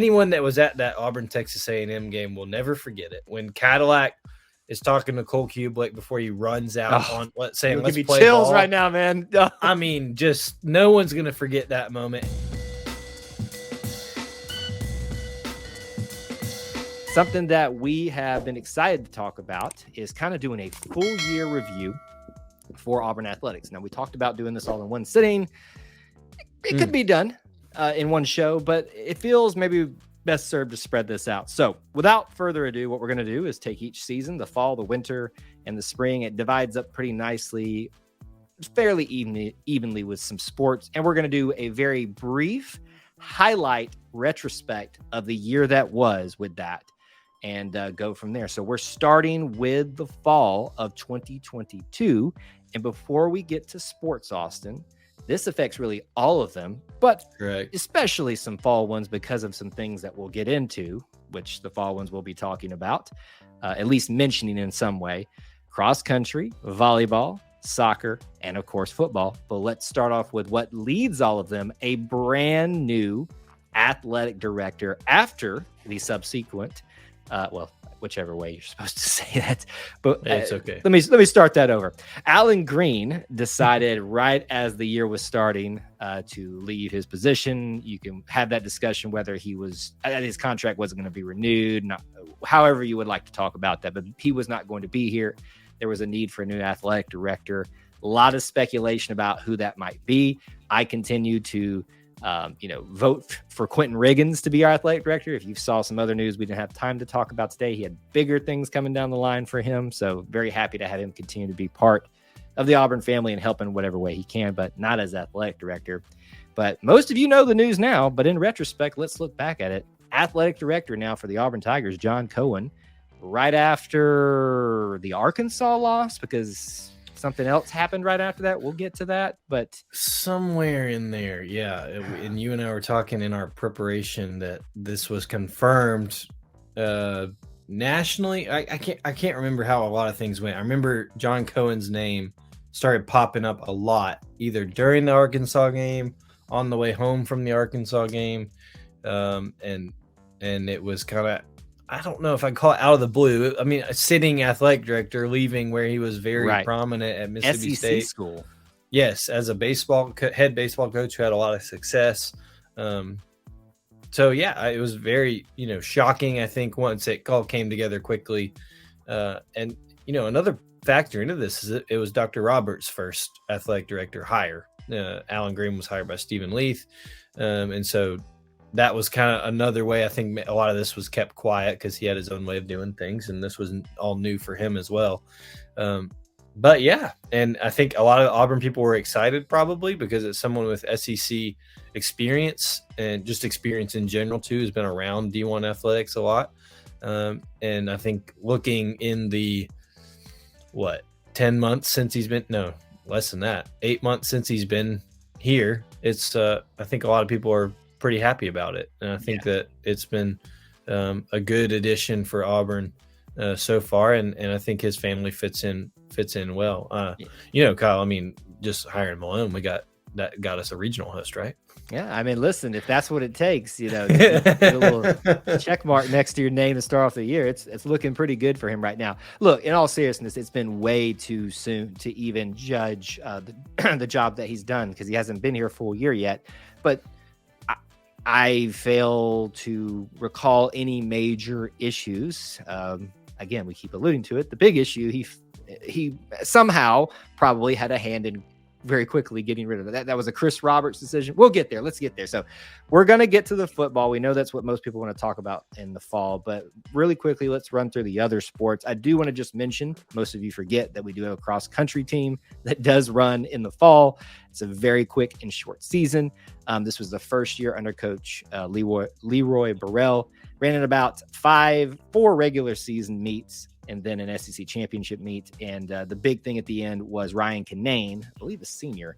anyone that was at that Auburn Texas A&M game will never forget it. When Cadillac is talking to Cole Kubelik before he runs out on let's give me play chills ball. right now, man. I mean, just no one's gonna forget that moment. Something that we have been excited to talk about is kind of doing a full year review for Auburn athletics. Now, we talked about doing this all in one sitting. It could be done in one show, but it feels maybe best served to spread this out. So without further ado, what we're going to do is take each season, the fall, the winter, and the spring. It divides up pretty nicely, fairly evenly with some sports. And we're going to do a very brief highlight retrospect of the year that was with that. And go from there. So we're starting with the fall of 2022. And before we get to sports, Austin, this affects really all of them, but especially some fall ones because of some things that we'll get into, which the fall ones we'll be talking about, at least mentioning in some way. Cross country, volleyball, soccer, and of course football. But let's start off with what leads all of them, a brand new athletic director after the subsequent whichever way you're supposed to say that, but it's okay. Let me start that over. Alan Green decided right as the year was starting to leave his position. You can have that discussion whether his contract wasn't going to be renewed, however you would like to talk about that, but he was not going to be here. There was a need for a new athletic director. A lot of speculation about who that might be. I continue to vote for Quentin Riggins to be our athletic director. If you saw some other news we didn't have time to talk about today, he had bigger things coming down the line for him. So very happy to have him continue to be part of the Auburn family and help in whatever way he can, but not as athletic director. But most of you know the news now, but in retrospect, let's look back at it. Athletic director now for the Auburn Tigers, John Cohen, right after the Arkansas loss, because something else happened right after that. We'll get to that, but somewhere in there, yeah. And you and I were talking in our preparation that this was confirmed nationally. I can't remember how a lot of things went. I remember John Cohen's name started popping up a lot, either during the Arkansas game, on the way home from the Arkansas game, and it was kind of, I don't know if I call it out of the blue. I mean, a sitting athletic director leaving where he was very prominent at Mississippi State school. Yes, as a head baseball coach who had a lot of success. So yeah, it was very shocking. I think once it all came together quickly, and another factor into this is it was Dr. Roberts' first athletic director hire. Alan Green was hired by Stephen Leith, and so that was kind of another way. I think a lot of this was kept quiet because he had his own way of doing things, and this was all new for him as well. But yeah, and I think a lot of Auburn people were excited probably because it's someone with SEC experience and just experience in general too, has been around D1 athletics a lot. And I think looking in the 10 months since he's been, no, less than that, 8 months since he's been here, it's I think a lot of people are pretty happy about it, and I think that it's been a good addition for Auburn so far, and I think his family fits in well. Kyle, I mean, just hiring Malone, got us a regional host, right? Yeah, I mean, listen, if that's what it takes, get a little check mark next to your name to start off the year. It's looking pretty good for him right now. Look, in all seriousness, it's been way too soon to even judge the job that he's done because he hasn't been here a full year yet, but I fail to recall any major issues. Again, we keep alluding to it. The big issue, he somehow probably had a hand in very quickly getting rid of it. That was a Chris Roberts decision. We'll get there. Let's get there. So we're going to get to the football. We know that's what most people want to talk about in the fall, but really quickly, let's run through the other sports. I do want to just mention, most of you forget that we do have a cross country team that does run in the fall. It's a very quick and short season. This was the first year under coach Leroy Burrell. Ran in about four regular season meets and then an SEC championship meet. And the big thing at the end was Ryan Kinane, I believe a senior,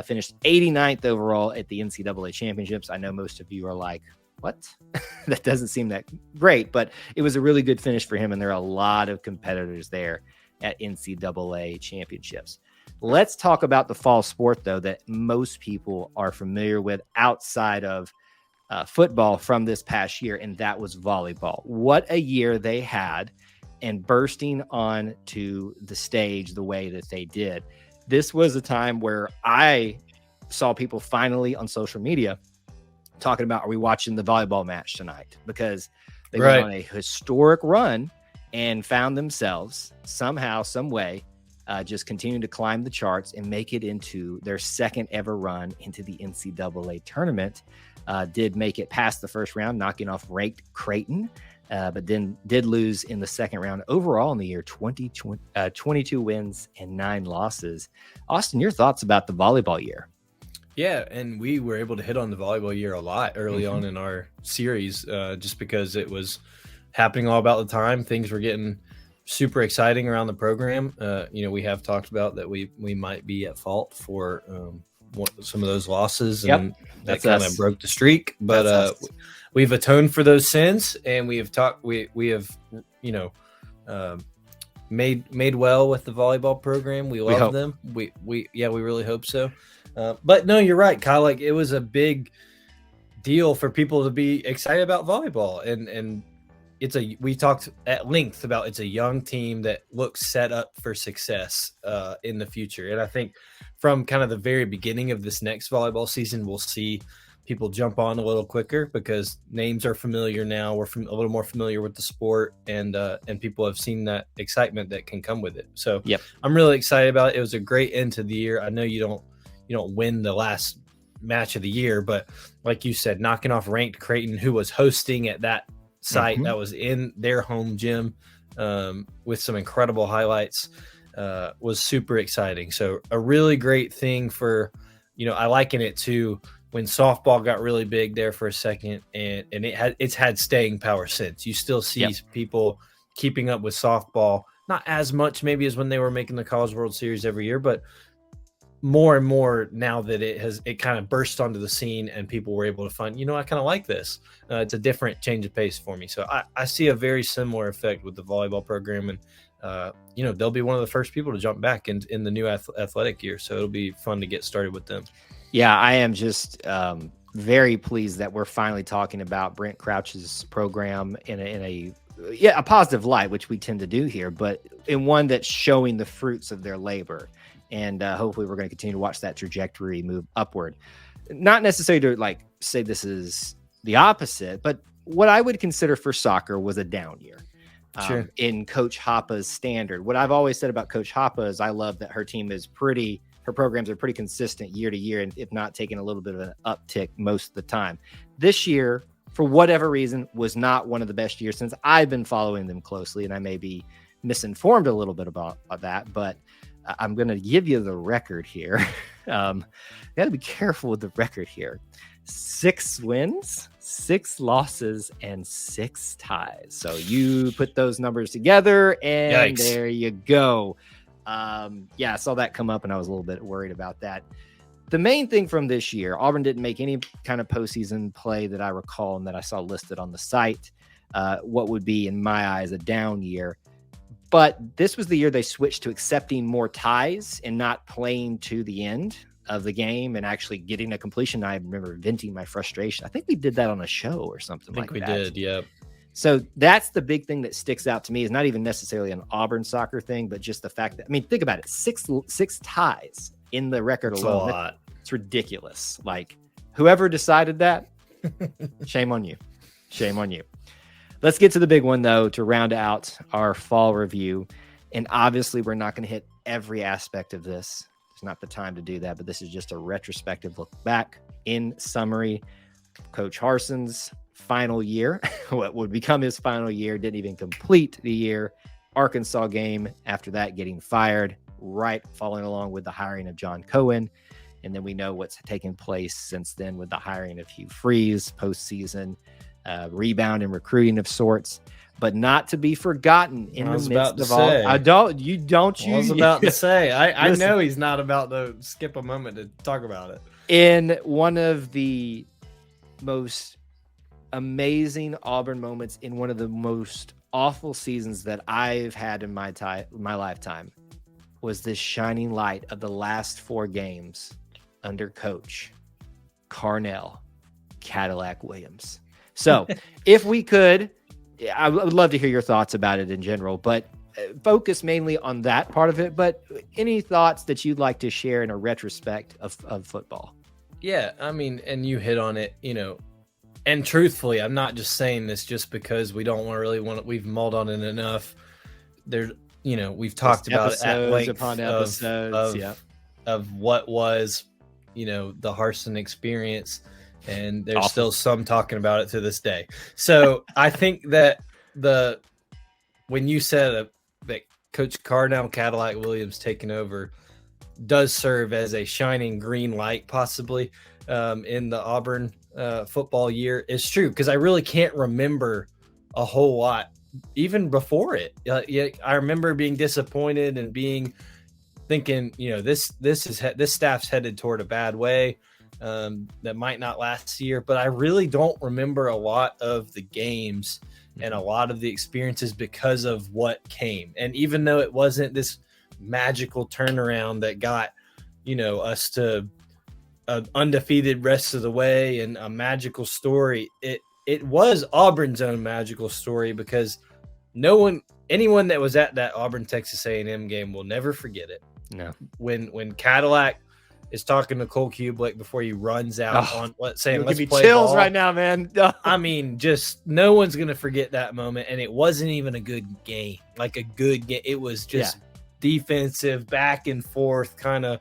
finished 89th overall at the NCAA championships. I know most of you are like, what? That doesn't seem that great, but it was a really good finish for him. And there are a lot of competitors there at NCAA championships. Let's talk about the fall sport, though, that most people are familiar with outside of football from this past year, and that was volleyball. What a year they had, and bursting onto the stage the way that they did. This was a time where I saw people finally on social media talking about, are we watching the volleyball match tonight? Because they went on a historic run and found themselves somehow, some way, just continuing to climb the charts and make it into their second ever run into the NCAA tournament. Did make it past the first round, knocking off ranked Creighton, but then did lose in the second round. Overall in the year, 22 wins and 9 losses. Austin, your thoughts about the volleyball year? Yeah, and we were able to hit on the volleyball year a lot early on in our series, just because it was happening all about the time. Things were getting super exciting around the program. We have talked about that we might be at fault for some of those losses, and that kind of broke the streak. But we've atoned for those sins, and we have made well with the volleyball program. We love them. We really hope so. But no, you're right, Kyle. Like, it was a big deal for people to be excited about volleyball, and we talked at length about it's a young team that looks set up for success in the future. And I think from kind of the very beginning of this next volleyball season, we'll see people jump on a little quicker because names are familiar now. We're a little more familiar with the sport, and people have seen that excitement that can come with it. So I'm really excited about it. It was a great end to the year. I know you don't win the last match of the year, but like you said, knocking off ranked Creighton, who was hosting at that site that was in their home gym, with some incredible highlights, was super exciting. So a really great thing for, I liken it to when softball got really big there for a second, and it's had staying power since. You still see people keeping up with softball, not as much maybe as when they were making the College World Series every year, but more and more now that it kind of burst onto the scene and people were able to find, I kind of like this. It's a different change of pace for me. So I see a very similar effect with the volleyball program, and they'll be one of the first people to jump back in the new athletic year. So it'll be fun to get started with them. Yeah, I am just very pleased that we're finally talking about Brent Crouch's program in a positive light, which we tend to do here, but in one that's showing the fruits of their labor. And hopefully we're going to continue to watch that trajectory move upward. Not necessarily to say this is the opposite, but what I would consider for soccer was a down year in Coach Hopa's standard. What I've always said about Coach Hopa is I love that her programs are pretty consistent year to year, and if not taking a little bit of an uptick most of the time. This year, for whatever reason, was not one of the best years since I've been following them closely, and I may be misinformed a little bit about that, but I'm going to give you the record here. You got to be careful with the record here. 6 wins, 6 losses, and 6 ties. So you put those numbers together, and there you go. I saw that come up, and I was a little bit worried about that. The main thing from this year, Auburn didn't make any kind of postseason play that I recall and that I saw listed on the site. What would be, in my eyes, a down year. But this was the year they switched to accepting more ties and not playing to the end of the game and actually getting a completion. I remember venting my frustration. I think we did that on a show or something like that. I think we did, yeah. So that's the big thing that sticks out to me, is not even necessarily an Auburn soccer thing, but just the fact that, think about it, six ties in the record alone. A lot. It's ridiculous. Like, whoever decided that, shame on you. Shame on you. Let's get to the big one, though, to round out our fall review. And obviously, we're not going to hit every aspect of this. It's not the time to do that, but this is just a retrospective look back. In summary, Coach Harsin's final year, what would become his final year, didn't even complete the year. Arkansas game, after that, getting fired, right following along with the hiring of John Cohen. And then we know what's taken place since then with the hiring of Hugh Freeze, postseason rebound and recruiting of sorts, but not to be forgotten in the midst of all. I was about to say, I know he's not about to skip a moment to talk about it. In one of the most amazing Auburn moments in one of the most awful seasons that I've had in my lifetime was this shining light of the last 4 games under Coach Carnell Cadillac Williams. So if we could, I would love to hear your thoughts about it in general, but focus mainly on that part of it. But any thoughts that you'd like to share in a retrospect of football? Yeah, I mean, and you hit on it, and truthfully, I'm not just saying this just because we don't we've mulled on it enough. There, we've talked about it at length upon episodes of what was, the Harsin experience. And there's Awesome. still some talking about it to this day. So I think that when you said that Coach Cardinal Cadillac Williams taking over does serve as a shining green light, possibly in the Auburn football year, is true, because I really can't remember a whole lot even before it. I remember being disappointed and thinking, this staff's headed toward a bad way. That might not last year, but I really don't remember a lot of the games and a lot of the experiences because of what came. And even though it wasn't this magical turnaround that got, us to an undefeated rest of the way and a magical story, it was Auburn's own magical story, because anyone that was at that Auburn Texas A&M game will never forget it. No, when Cadillac is talking to Cole Kublik before he runs out on, let's play chills ball. Right now, man. I mean, just no one's going to forget that moment. And it wasn't even a good game, like a good game. It was just defensive, back and forth, kind of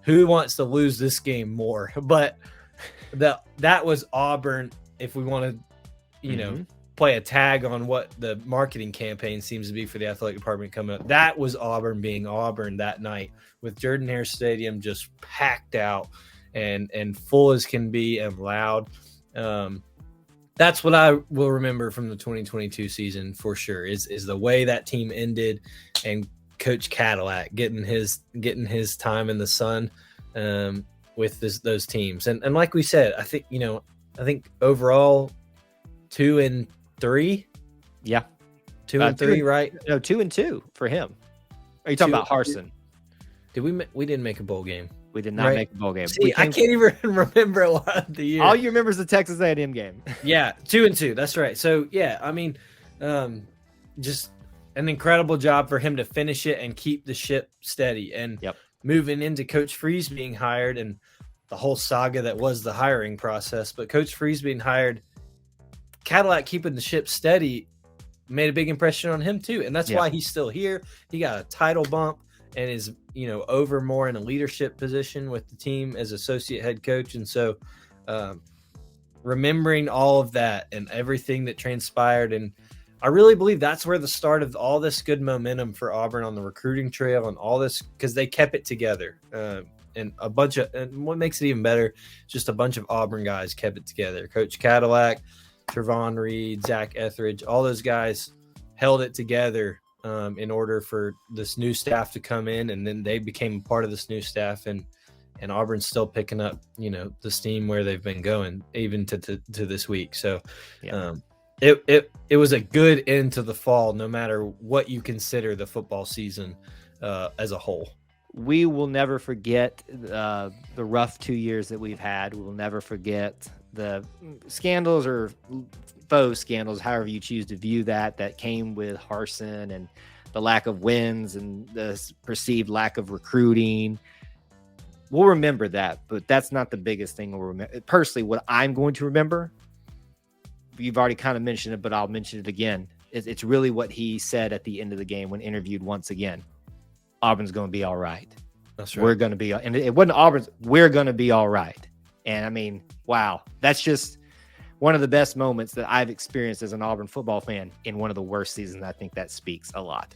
who wants to lose this game more. But that was Auburn. If we want to, play a tag on what the marketing campaign seems to be for the athletic department coming up, that was Auburn being Auburn that night, with Jordan-Hare Stadium just packed out and full as can be and loud. That's what I will remember from the 2022 season for sure, is the way that team ended, and Coach Cadillac getting his time in the sun with those teams. And like we said, I think overall 2-3. Yeah. 2-3, right? No, 2-2 for him. Are you talking about Harsin? We didn't make a bowl game. We did not make a bowl game. See, I can't even remember a lot of the year. All you remember is the Texas A&M game. Yeah, 2-2. That's right. So yeah, I mean, just an incredible job for him to finish it and keep the ship steady. And moving into Coach Freeze being hired and the whole saga that was the hiring process, but Coach Freeze being hired, Cadillac keeping the ship steady made a big impression on him too. And that's why he's still here. He got a title bump and is, over more in a leadership position with the team as associate head coach. And so remembering all of that and everything that transpired, and I really believe that's where the start of all this good momentum for Auburn on the recruiting trail and all this, because they kept it together. And what makes it even better, just a bunch of Auburn guys kept it together. Coach Cadillac, Trevon Reed, Zach Etheridge, all those guys held it together in order for this new staff to come in, and then they became a part of this new staff, and Auburn's still picking up, the steam where they've been going even to this week. So it was a good end to the fall, no matter what you consider the football season as a whole. We will never forget the rough 2 years that we've had. We will never forget the scandals or faux scandals, however you choose to view that came with Harsin, and the lack of wins and the perceived lack of recruiting. We'll remember that, but that's not the biggest thing we'll remember. Personally, what I'm going to remember, you've already kind of mentioned it, but I'll mention it again. It's really what he said at the end of the game when interviewed once again. Auburn's going to be all right. That's right. We're going to be, and it wasn't Auburn's, we're going to be all right. And I mean, wow, that's just one of the best moments that I've experienced as an Auburn football fan in one of the worst seasons. I think that speaks a lot.